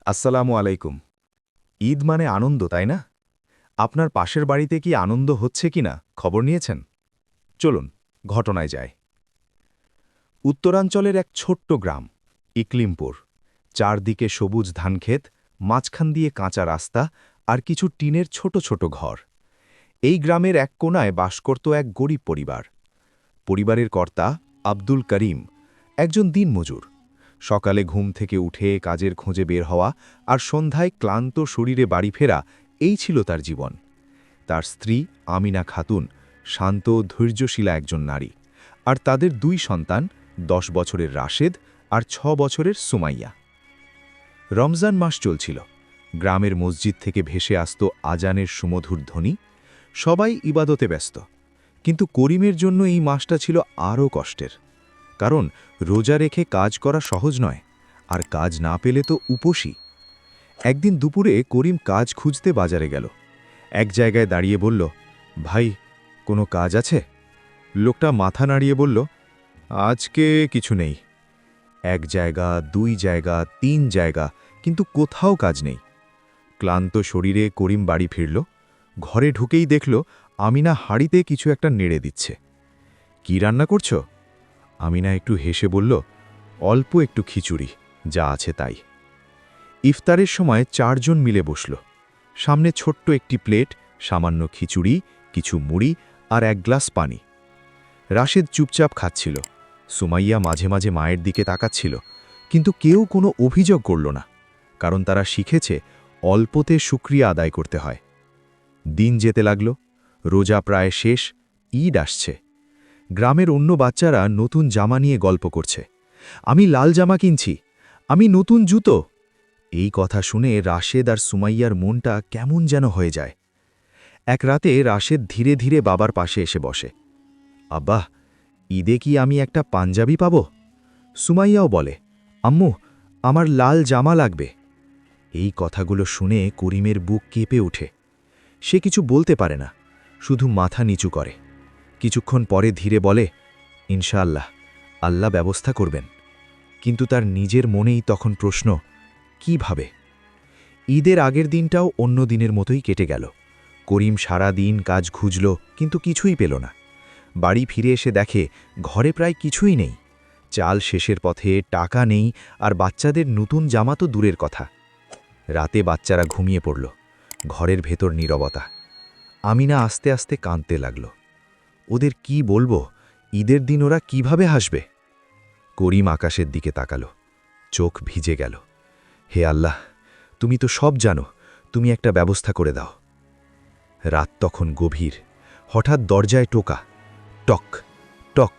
আসসালামু আলাইকুম। ঈদ মানে আনন্দ, তাই না? আপনার পাশের বাড়িতে কি আনন্দ হচ্ছে কিনা খবর নিয়েছেন? চলুন ঘটনায় যাই। উত্তরাঞ্চলের এক ছোট্ট গ্রাম, ইকলিমপুর। চারদিকে সবুজ ধানক্ষেত, মাঝখান দিয়ে কাঁচা রাস্তা আর কিছু টিনের ছোট ছোট ঘর। এই গ্রামের এক কোণায় বাস করত এক গরিব পরিবার। পরিবারের কর্তা আব্দুল করিম, একজন দিনমজুর। সকালে ঘুম থেকে উঠে কাজের খোঁজে বের হওয়া আর সন্ধ্যায় ক্লান্ত শরীরে বাড়ি ফেরা, এই ছিল তার জীবন। তার স্ত্রী আমিনা খাতুন শান্ত ধৈর্যশীলা একজন নারী, আর তাদের দুই সন্তান 10 বছরের রাশেদ আর 6 বছরের সুমাইয়া। রমজান মাস চলছিল। গ্রামের মসজিদ থেকে ভেসে আসত আজানের সুমধুর ধ্বনি। সবাই ইবাদতে ব্যস্ত, কিন্তু করিমের জন্য এই মাসটা ছিল আরও কষ্টের। কারণ রোজা রেখে কাজ করা সহজ নয়, আর কাজ না পেলে তো উপোসই। একদিন দুপুরে করিম কাজ খুঁজতে বাজারে গেল। এক জায়গায় দাঁড়িয়ে বলল, ভাই, কোনো কাজ আছে? লোকটা মাথা নাড়িয়ে বলল, আজকে কিছু নেই। এক জায়গা, 2 জায়গা, 3 জায়গা, কিন্তু কোথাও কাজ নেই। ক্লান্ত শরীরে করিম বাড়ি ফিরল। ঘরে ঢুকেই দেখল আমিনা হাঁড়িতে কিছু একটা নেড়ে দিচ্ছে। কি রান্না করছো? আমিনা একটু হেসে বলল, অল্প একটু খিচুড়ি, যা আছে তাই। ইফতারের সময় 4 জন মিলে বসল। সামনে ছোট্ট একটি প্লেট, সামান্য খিচুড়ি, কিছু মুড়ি আর 1 গ্লাস পানি। রাশেদ চুপচাপ খাচ্ছিল। সুমাইয়া মাঝে মাঝে মায়ের দিকে তাকাচ্ছিল, কিন্তু কেউ কোনো অভিযোগ করল না, কারণ তারা শিখেছে অল্পতে শুকরিয়া আদায় করতে হয়। দিন যেতে লাগল। রোজা প্রায় শেষ, ঈদ আসছে। গ্রামের অন্য বাচ্চারা নতুন জামা নিয়ে গল্প করছে, আমি লাল জামা কিনছি, আমি নতুন জুতো। এই কথা শুনে রাশেদ আর সুমাইয়ার মনটা কেমন যেন হয়ে যায়। এক রাতে রাশেদ ধীরে ধীরে বাবার পাশে এসে বসে। আব্বা, ঈদে কি আমি একটা পাঞ্জাবি পাব? সুমাইয়াও বলে, আম্মু, আমার লাল জামা লাগবে। এই কথাগুলো শুনে করিমের বুক কেঁপে ওঠে। সে কিছু বলতে পারে না, শুধু মাথা নিচু করে। কিছুক্ষণ পরে ধীরে বলে, ইনশাআল্লাহ, আল্লাহ ব্যবস্থা করবেন। কিন্তু তার নিজের মনেই তখন প্রশ্ন, কিভাবে? ঈদের আগের দিনটাও অন্য দিনের মতোই কেটে গেল। করিম সারা দিন কাজ খুঁজল, কিন্তু কিছুই পেল না। বাড়ি ফিরে এসে দেখে ঘরে প্রায় কিছুই নেই। চাল শেষের পথে, টাকা নেই, আর বাচ্চাদের নতুন জামা তো দূরের কথা। রাতে বাচ্চারা ঘুমিয়ে পড়ল। ঘরের ভেতর নীরবতা। আমিনা আস্তে আস্তে কাঁদতে লাগল। ওদের কি বলবো? ঈদের দিন ওরা কিভাবে হাসবে? করিম আকাশের দিকে তাকালো। চোখ ভিজে গেল। হে আল্লাহ, তুমি তো সব জানো, তুমি একটা ব্যবস্থা করে দাও। রাত তখন গভীর। হঠাৎ দরজায় টোকা। টক টক।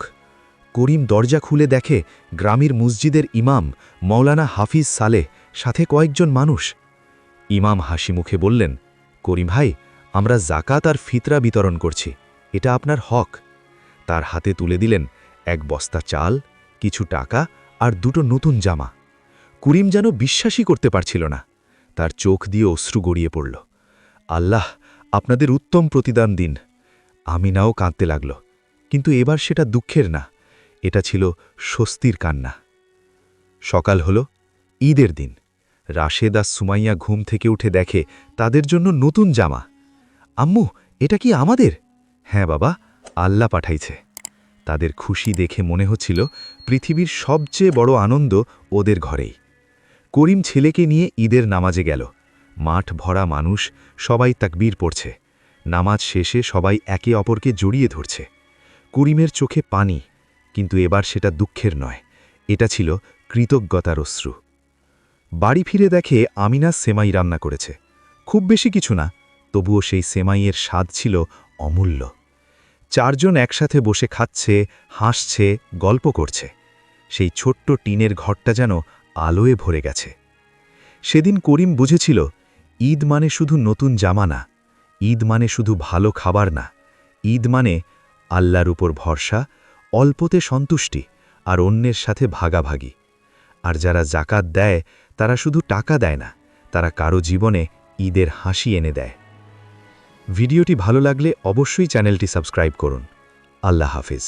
করিম দরজা খুলে দেখে গ্রামের মসজিদের ইমাম মৌলানা হাফিজ সালেহ, সাথে কয়েকজন মানুষ। ইমাম হাসি মুখে বললেন, করিম ভাই, আমরা জাকাত আর ফিতরা বিতরণ করছি, এটা আপনার হক। তার হাতে তুলে দিলেন 1 বস্তা চাল, কিছু টাকা আর 2টো নতুন জামা। করিম যেন বিশ্বাসই করতে পারছিল না। তার চোখ দিয়ে অশ্রু গড়িয়ে পড়ল। আল্লাহ আপনাদের উত্তম প্রতিদান দিন। আমিনাও কাঁদতে লাগল, কিন্তু এবার সেটা দুঃখের না, এটা ছিল স্বস্তির কান্না। সকাল হল, ঈদের দিন। রাশেদ আর সুমাইয়া ঘুম থেকে উঠে দেখে তাদের জন্য নতুন জামা। আম্মু, এটা কি আমাদের? হ্যাঁ বাবা, আল্লাহ পাঠাইছে। তাদের খুশি দেখে মনে হচ্ছিল পৃথিবীর সবচেয়ে বড় আনন্দ ওদের ঘরেই। করিম ছেলেকে নিয়ে ঈদের নামাজে গেল। মাঠ ভরা মানুষ, সবাই তাকবীর পড়ছে। নামাজ শেষে সবাই একে অপরকে জড়িয়ে ধরছে। করিমের চোখে পানি, কিন্তু এবার সেটা দুঃখের নয়, এটা ছিল কৃতজ্ঞতার অশ্রু। বাড়ি ফিরে দেখে আমিনা সেমাই রান্না করেছে। খুব বেশি কিছু না, তবুও সেই সেমাইয়ের স্বাদ ছিল অমূল্য। 4 জন একসাথে বসে খাচ্ছে, হাসছে, গল্প করছে। সেই ছোট্ট টিনের ঘরটা যেন আলোয় ভরে গেছে। সেদিন করিম বুঝেছিল, ঈদ মানে শুধু নতুন জামা না, ঈদ মানে শুধু ভালো খাবার না, ঈদ মানে আল্লাহর উপর ভরসা, অল্পতে সন্তুষ্টি আর অন্যের সাথে ভাগাভাগি। আর যারা জাকাত দেয় তারা শুধু টাকা দেয় না, তারা কারো জীবনে ঈদের হাসি এনে দেয়। ভিডিওটি ভালো লাগলে অবশ্যই চ্যানেলটি সাবস্ক্রাইব করুন। আল্লাহ হাফেজ।